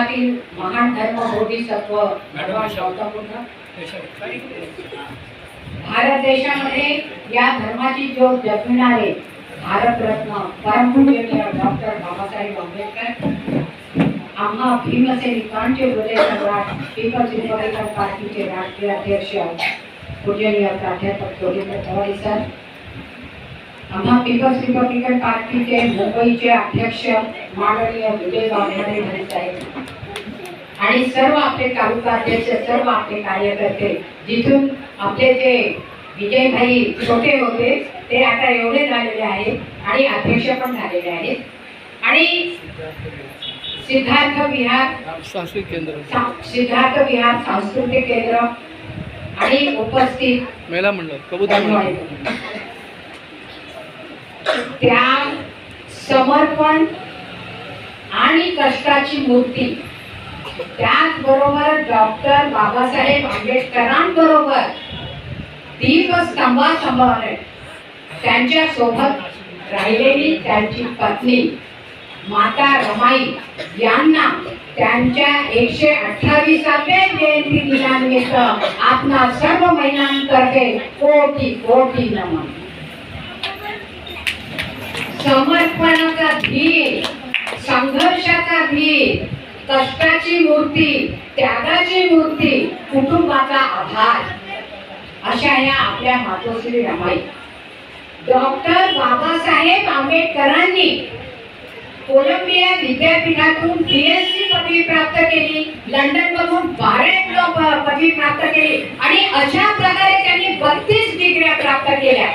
महान धर्म बोधिसत्व भगवान गौतम बुद्ध भारत देशामध्ये या धर्माची ज्योत जगविणारे भारतरत्न परमपूज्य डॉक्टर बाबासाहेब आंबेडकर आम्हा भीमसैनिकांचे हृदय सम्राट पीपल्स रिपब्लिकन पार्टीचे राष्ट्रीय अध्यक्ष पूजनीय प्राध्यापक योगेंद्र पवार सर, आम्हा पीपल्स रिपब्लिकन पार्टीचे मुंबईचे अध्यक्ष माननीय विजय वाघमारे साहेब आणि सर्व आपले तालुकाध्यक्ष, सर्व आपले कार्यकर्ते, जिथून आपले जे विजयभाई छोटे होते ते आता एवढे झालेले आहेत आणि अध्यक्ष पण झालेले आहेत आणि सिद्धार्थ विहार सांस्कृतिक केंद्र आणि उपस्थित महिला मंडळ त्याग, समर्पण आणि कष्टाची मूर्ती, त्याचबरोबर डॉक्टर बाबासाहेब आंबेडकरांबरोबर दीपस्तंभासमोर त्यांच्या सोबत राहिलेली त्यांची पत्नी माता रमाई यांना त्यांच्या 128व्या जयंती दिनानिमित्त आपणा सर्व महिलांतर्फे कोटी कोटी नमन. समर्पणाचा धीर, संघर्षाचा धीर, कष्टाची मूर्ती, त्यागाची मूर्ती, कुटुंबाचा आधार अशा या आपल्या मातोश्री रमाई. डॉक्टर बाबासाहेब आंबेडकरांनी कोलंबिया विद्यापीठातून PhD पदवी प्राप्त केली, लंडन मधून बारेट पदवी प्राप्त केली आणि अशा प्रकारे त्यांनी 32 डिग्र्या प्राप्त केल्या.